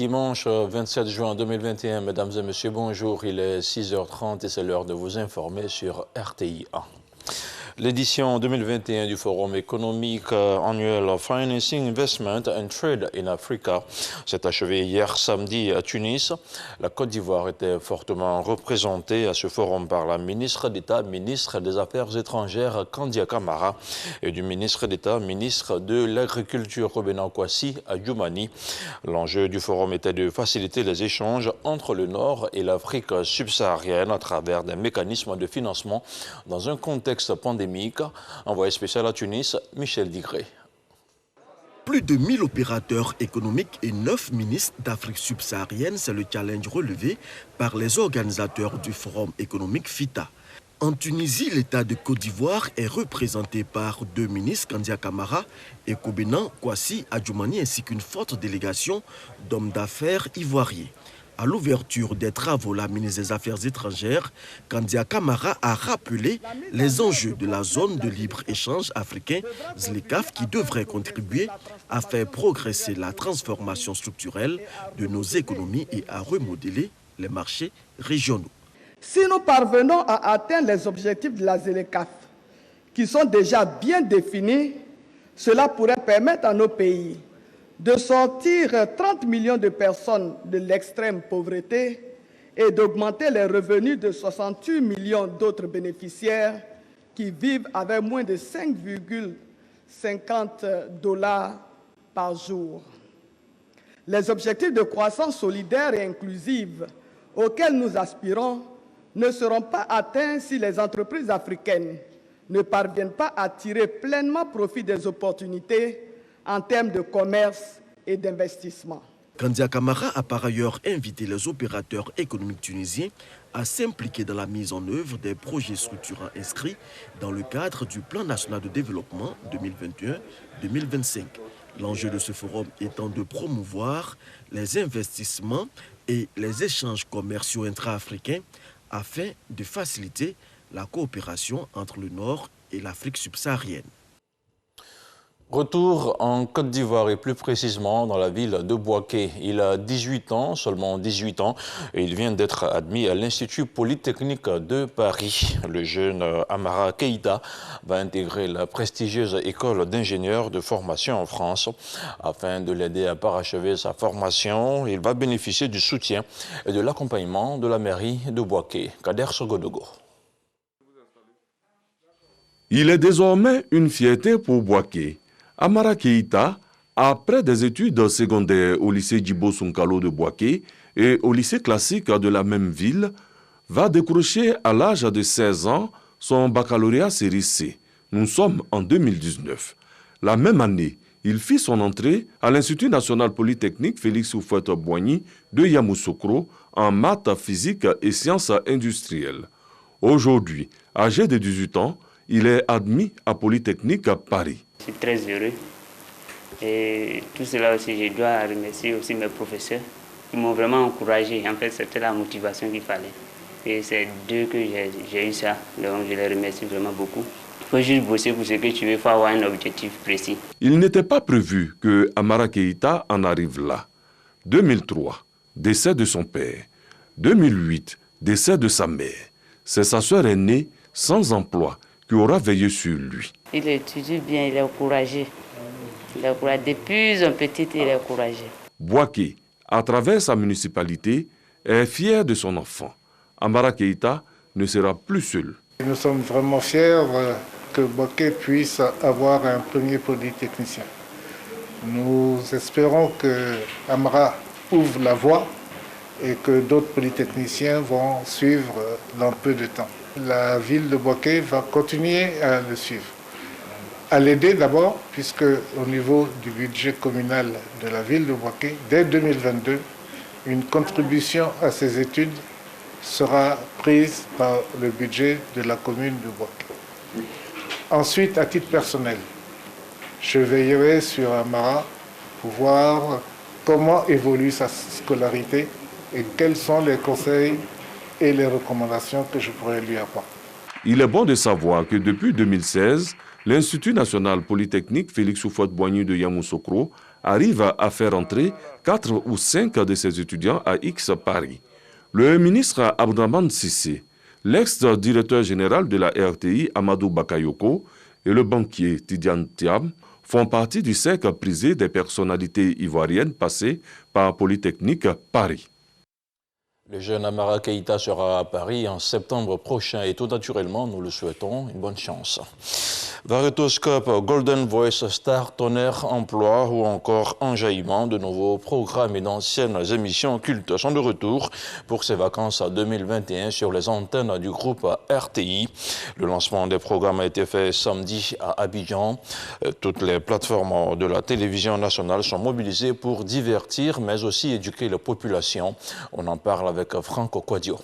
dimanche 27 juin 2021. Mesdames et messieurs, bonjour. Il est 6h30 et c'est l'heure de vous informer sur RTI 1. L'édition 2021 du Forum économique annuel Financing, Investment and Trade in Africa s'est achevée hier samedi à Tunis. La Côte d'Ivoire était fortement représentée à ce forum par la ministre d'État, ministre des Affaires étrangères Kandia Camara et du ministre d'État, ministre de l'Agriculture Kobena Kwasi Adjoumani. L'enjeu du forum était de faciliter les échanges entre le Nord et l'Afrique subsaharienne à travers des mécanismes de financement dans un contexte pandémique. Envoyé spécial à Tunis, Michel Digré. Plus de 1000 opérateurs économiques et 9 ministres d'Afrique subsaharienne, c'est le challenge relevé par les organisateurs du Forum économique FITA. En Tunisie, l'État de Côte d'Ivoire est représenté par 2 ministres, Kandia Camara et Kobena Kwasi Adjoumani, ainsi qu'une forte délégation d'hommes d'affaires ivoiriens. À l'ouverture des travaux, la ministre des Affaires étrangères, Kandia Camara, a rappelé les enjeux de la zone de libre-échange africain, ZLECAf, qui devrait contribuer à faire progresser la transformation structurelle de nos économies et à remodeler les marchés régionaux. Si nous parvenons à atteindre les objectifs de la ZLECAf, qui sont déjà bien définis, cela pourrait permettre à nos pays de sortir 30 millions de personnes de l'extrême pauvreté et d'augmenter les revenus de 68 millions d'autres bénéficiaires qui vivent avec moins de 5,50 $ par jour. Les objectifs de croissance solidaire et inclusive auxquels nous aspirons ne seront pas atteints si les entreprises africaines ne parviennent pas à tirer pleinement profit des opportunités en termes de commerce et d'investissement. Kandia Camara a par ailleurs invité les opérateurs économiques tunisiens à s'impliquer dans la mise en œuvre des projets structurants inscrits dans le cadre du Plan national de développement 2021-2025. L'enjeu de ce forum étant de promouvoir les investissements et les échanges commerciaux intra-africains afin de faciliter la coopération entre le Nord et l'Afrique subsaharienne. Retour en Côte d'Ivoire et plus précisément dans la ville de Bouaké. Il a 18 ans, seulement 18 ans, et il vient d'être admis à l'Institut Polytechnique de Paris. Le jeune Amara Keïta va intégrer la prestigieuse école d'ingénieurs de formation en France. Afin de l'aider à parachever sa formation, il va bénéficier du soutien et de l'accompagnement de la mairie de Bouaké. Kader Sogodogo. Il est désormais une fierté pour Bouaké. Amara Keïta, après des études secondaires au lycée Djibo Sounkalo de Bouaké et au lycée classique de la même ville, va décrocher à l'âge de 16 ans son baccalauréat série C. Nous sommes en 2019. La même année, il fit son entrée à l'Institut national polytechnique Félix Houphouët-Boigny de Yamoussoukro en maths, physique et sciences industrielles. Aujourd'hui, âgé de 18 ans, il est admis à Polytechnique à Paris. Je suis très heureux et tout cela aussi, je dois remercier aussi mes professeurs qui m'ont vraiment encouragé. En fait, c'était la motivation qu'il fallait. Et c'est d'eux que j'ai eu ça, donc je les remercie vraiment beaucoup. Il faut juste bosser pour ce que tu veux, il faut avoir un objectif précis. Il n'était pas prévu que Amara Keïta en arrive là. 2003, décès de son père. 2008, décès de sa mère. C'est sa sœur aînée, sans emploi, qui aura veillé sur lui. Il étudie bien, il est encouragé. Il est encouragé. Depuis un petit, il est encouragé. Bouaké, à travers sa municipalité, est fier de son enfant. Amara Keïta ne sera plus seul. Nous sommes vraiment fiers que Bouaké puisse avoir un premier polytechnicien. Nous espérons que Amara ouvre la voie et que d'autres polytechniciens vont suivre dans peu de temps. La ville de Bouaké va continuer à le suivre. À l'aider d'abord, puisque au niveau du budget communal de la ville de Bouaké, dès 2022, une contribution à ses études sera prise par le budget de la commune de Bouaké. Ensuite, à titre personnel, je veillerai sur Amara pour voir comment évolue sa scolarité et quels sont les conseils et les recommandations que je pourrais lui apporter. Il est bon de savoir que depuis 2016, l'Institut national polytechnique Félix Houphouët-Boigny de Yamoussoukro arrive à faire entrer 4 ou 5 de ses étudiants à X Paris. Le ministre Abdourahmane Cissé, l'ex-directeur général de la RTI Amadou Bakayoko et le banquier Tidiane Thiam font partie du cercle prisé des personnalités ivoiriennes passées par Polytechnique Paris. Le jeune Amara Keïta sera à Paris en septembre prochain et tout naturellement, nous le souhaitons, une bonne chance. Varietoscope, Golden Voice, Star, Tonnerre, Emploi ou encore Enjaillement, de nouveaux programmes et d'anciennes émissions cultes sont de retour pour ces vacances 2021 sur les antennes du groupe RTI. Le lancement des programmes a été fait samedi à Abidjan. Toutes les plateformes de la télévision nationale sont mobilisées pour divertir mais aussi éduquer la population. On en parle avec Franco Quadio.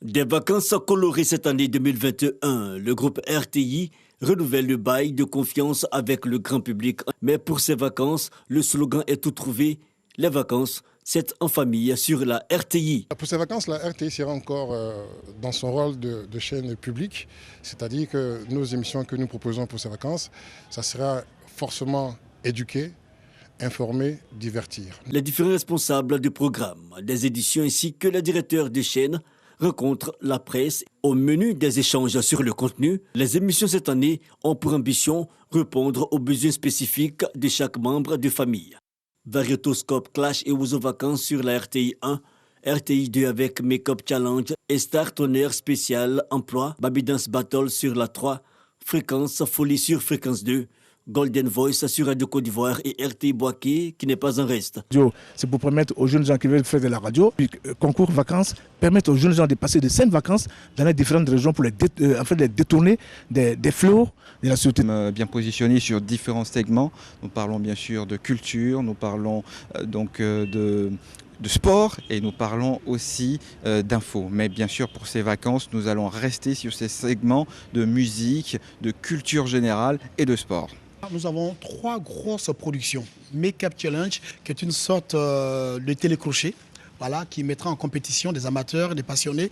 Des vacances colorées cette année 2021, le groupe RTI renouvelle le bail de confiance avec le grand public. Mais pour ces vacances, le slogan est tout trouvé. Les vacances, c'est en famille sur la RTI. Pour ces vacances, la RTI sera encore dans son rôle de chaîne publique. C'est-à-dire que nos émissions que nous proposons pour ces vacances, ça sera forcément éduquer, informer, divertir. Les différents responsables du programme, des éditions ainsi que les directeurs des chaînes rencontrent la presse. Au menu des échanges sur le contenu, les émissions cette année ont pour ambition répondre aux besoins spécifiques de chaque membre de famille. Varietoscope, Clash et Ouzo Vacances sur la RTI 1, RTI 2 avec Make-up Challenge et Star Tonnerre spécial Emploi, Baby Dance Battle sur la 3, Fréquence Folie sur Fréquence 2, Golden Voice sur Radio Côte d'Ivoire et RTI Boaké qui n'est pas en reste. C'est pour permettre aux jeunes gens qui veulent faire de la radio, puis concours vacances, permettre aux jeunes gens de passer de saines vacances dans les différentes régions pour les détourner des fléaux de la société. Bien positionné sur différents segments. Nous parlons bien sûr de culture, nous parlons de sport et nous parlons aussi d'infos. Mais bien sûr, pour ces vacances, nous allons rester sur ces segments de musique, de culture générale et de sport. Nous avons 3 grosses productions. Make-up Challenge, qui est une sorte de télécrochet, voilà, qui mettra en compétition des amateurs, des passionnés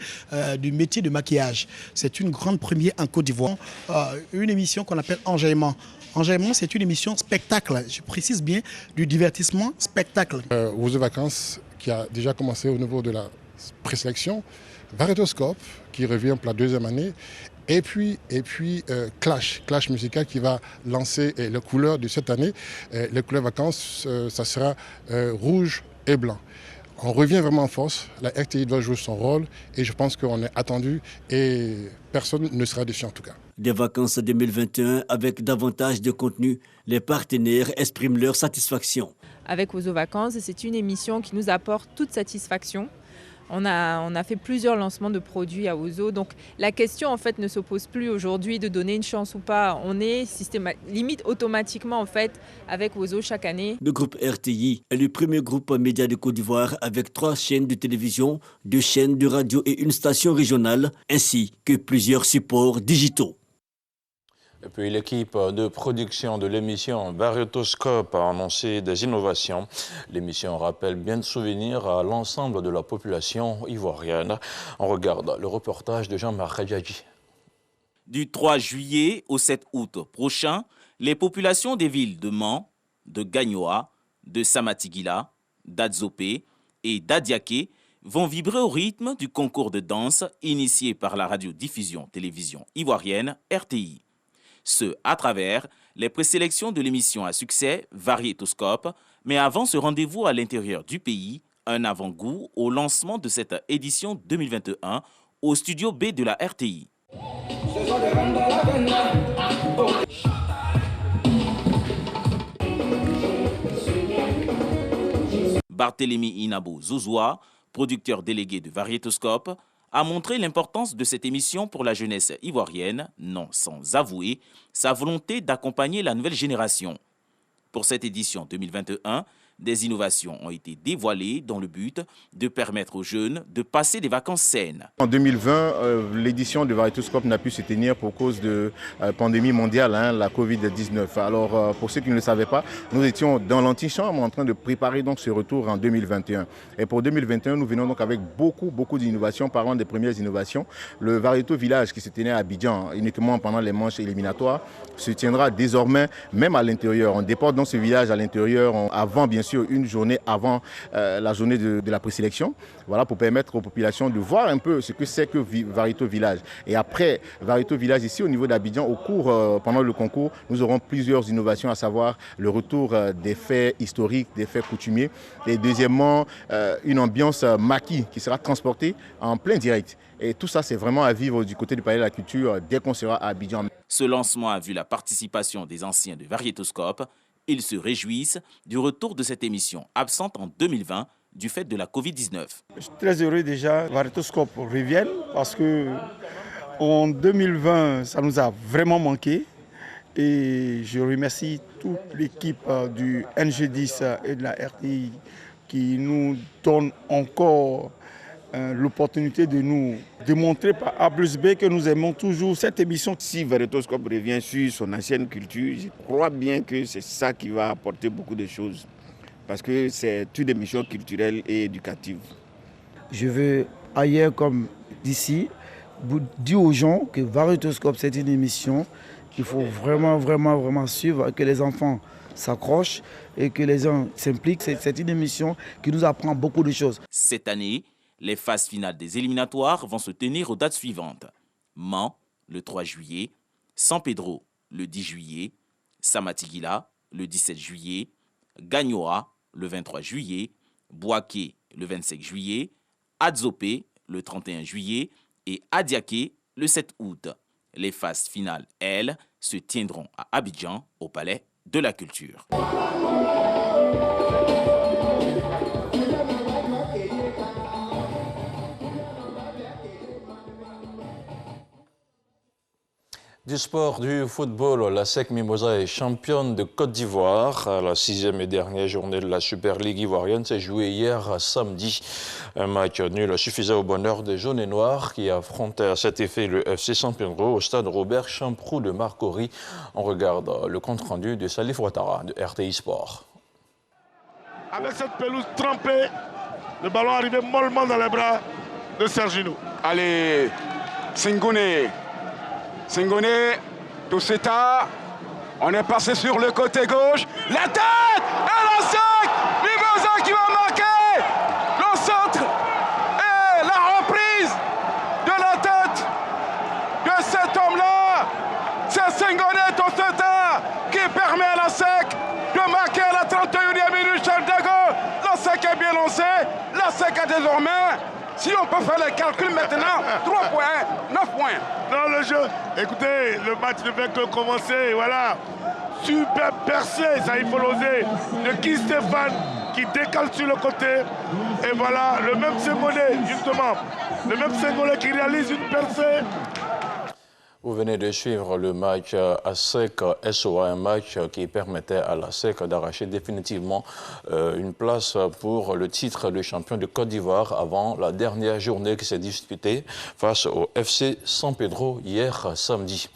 du métier de maquillage. C'est une grande première en Côte d'Ivoire. Une émission qu'on appelle Enjaillement. Enjaillement, c'est une émission spectacle, je précise bien, du divertissement spectacle. Ouzo Vacances, qui a déjà commencé au niveau de la présélection, Varietoscope, qui revient pour la 2e année, et puis Clash musical qui va lancer les couleurs de cette année. Les couleurs vacances, ça sera rouge et blanc. On revient vraiment en force, la RTI doit jouer son rôle et je pense qu'on est attendu et personne ne sera déçu en tout cas. Des vacances 2021 avec davantage de contenu, les partenaires expriment leur satisfaction. Avec Ouzo Vacances, c'est une émission qui nous apporte toute satisfaction. On a fait plusieurs lancements de produits à Ouzo, donc la question en fait ne se pose plus aujourd'hui de donner une chance ou pas. On est limite automatiquement en fait avec Ouzo chaque année. Le groupe RTI est le premier groupe média de Côte d'Ivoire avec 3 chaînes de télévision, 2 chaînes de radio et une station régionale, ainsi que plusieurs supports digitaux. Et puis l'équipe de production de l'émission Varietoscope a annoncé des innovations. L'émission rappelle bien de souvenirs à l'ensemble de la population ivoirienne. On regarde le reportage de Jean-Marc Radjadji. Du 3 juillet au 7 août prochain, les populations des villes de Mans, de Gagnoa, de Samatigila, d'Adzopé et d'Adiaké vont vibrer au rythme du concours de danse initié par la radiodiffusion télévision ivoirienne RTI. Ce à travers les présélections de l'émission à succès Varietoscope, mais avant ce rendez-vous à l'intérieur du pays, un avant-goût au lancement de cette édition 2021 au studio B de la RTI. Barthélémy Inabo Zouzoua, producteur délégué de Varietoscope, a montré l'importance de cette émission pour la jeunesse ivoirienne, non sans avouer sa volonté d'accompagner la nouvelle génération. Pour cette édition 2021, Des innovations ont été dévoilées dans le but de permettre aux jeunes de passer des vacances saines. En 2020, l'édition de Varitoscope n'a pu se tenir pour cause de pandémie mondiale, la Covid-19. Alors, pour ceux qui ne le savaient pas, nous étions dans l'antichambre en train de préparer donc ce retour en 2021. Et pour 2021, nous venons donc avec beaucoup d'innovations. Parlant des premières innovations, le Varieto Village qui se tenait à Abidjan uniquement pendant les manches éliminatoires se tiendra désormais même à l'intérieur. On déporte donc ce village à l'intérieur avant, bien sûr, une journée avant la journée de la présélection. Voilà, pour permettre aux populations de voir un peu ce que c'est que Varieto Village. Et après Varieto Village, ici au niveau d'Abidjan, pendant le concours, nous aurons plusieurs innovations, à savoir le retour des faits historiques, des faits coutumiers. Et deuxièmement, une ambiance maquis qui sera transportée en plein direct. Et tout ça, c'est vraiment à vivre du côté du Palais de la Culture dès qu'on sera à Abidjan. Ce lancement a vu la participation des anciens de Varietoscope. Ils se réjouissent du retour de cette émission absente en 2020 du fait de la Covid-19. Je suis très heureux déjà que Varietoscope revienne parce que en 2020, ça nous a vraiment manqué. Et je remercie toute l'équipe du NG10 et de la RTI qui nous donne encore l'opportunité de nous démontrer par A plus B que nous aimons toujours cette émission. Si Varietoscope revient sur son ancienne culture, je crois bien que c'est ça qui va apporter beaucoup de choses. Parce que c'est une émission culturelle et éducative. Je veux, ailleurs comme d'ici, dire aux gens que Varietoscope, c'est une émission qu'il faut vraiment suivre, que les enfants s'accrochent et que les gens s'impliquent. C'est une émission qui nous apprend beaucoup de choses. Cette année, les phases finales des éliminatoires vont se tenir aux dates suivantes. Mans, le 3 juillet, San Pedro, le 10 juillet, Samatigila, le 17 juillet, Gagnoa, le 23 juillet, Bouaké, le 25 juillet, Adzopé, le 31 juillet et Adiaké, le 7 août. Les phases finales, elles, se tiendront à Abidjan, au Palais de la Culture. Du sport, du football, la SEC Mimosa est championne de Côte d'Ivoire. La 6e et dernière journée de la Super League ivoirienne s'est jouée hier samedi. Un match nul suffisait au bonheur des jaunes et noirs qui affrontaient à cet effet le FC San Pedro au stade Robert Champrou de Marcory. On regarde le compte-rendu de Salif Ouattara de RTI Sport. Avec cette pelouse trempée, le ballon arrivait mollement dans les bras de Sergino. Allez, Sengoné, Tousseta, on est passé sur le côté gauche, la tête, et la SEC, Mimosa qui va marquer, le centre, et la reprise de la tête de cet homme-là, c'est Sengoné Tousseta qui permet à la SEC de marquer à la 31e minute, Charles Dago. La SEC est bien lancée, la SEC a désormais, si on peut faire les calculs maintenant, 3 points, 9 points. Dans le jeu, écoutez, le match ne fait que commencer, voilà. Super percé, ça il faut l'oser, de Guy Stéphane qui décale sur le côté. Et voilà, le même Sengoné, justement, le même Sengoné qui réalise une percée. Vous venez de suivre le match ASEC-SOA, un match qui permettait à la SEC d'arracher définitivement une place pour le titre de champion de Côte d'Ivoire avant la dernière journée qui s'est disputée face au FC San Pedro hier samedi.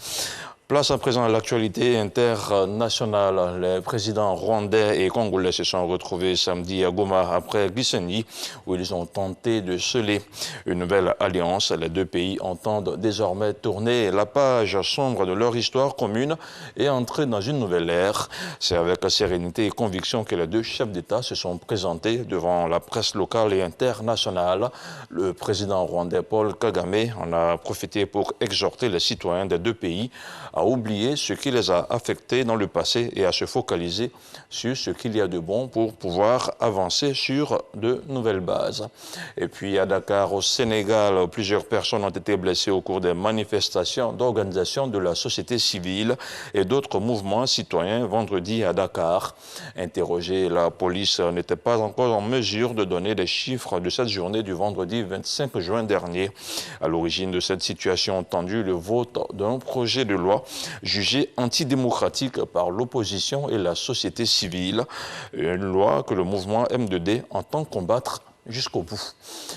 Place à présent à l'actualité internationale. Les présidents rwandais et congolais se sont retrouvés samedi à Goma après Gisenyi, où ils ont tenté de sceller une nouvelle alliance. Les deux pays entendent désormais tourner la page sombre de leur histoire commune et entrer dans une nouvelle ère. C'est avec sérénité et conviction que les deux chefs d'État se sont présentés devant la presse locale et internationale. Le président rwandais Paul Kagame en a profité pour exhorter les citoyens des deux pays à oublier ce qui les a affectés dans le passé et à se focaliser sur ce qu'il y a de bon pour pouvoir avancer sur de nouvelles bases. Et puis à Dakar, au Sénégal, plusieurs personnes ont été blessées au cours des manifestations d'organisations de la société civile et d'autres mouvements citoyens vendredi à Dakar. Interrogée, la police n'était pas encore en mesure de donner les chiffres de cette journée du vendredi 25 juin dernier. À l'origine de cette situation tendue, le vote d'un projet de loi jugée antidémocratique par l'opposition et la société civile. Une loi que le mouvement M2D entend combattre jusqu'au bout.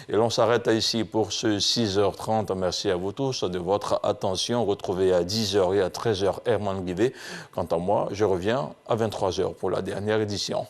Et l'on s'arrête ici pour ce 6h30. Merci à vous tous de votre attention. Retrouvez à 10h et à 13h Herman Guivet. Quant à moi, je reviens à 23h pour la dernière édition.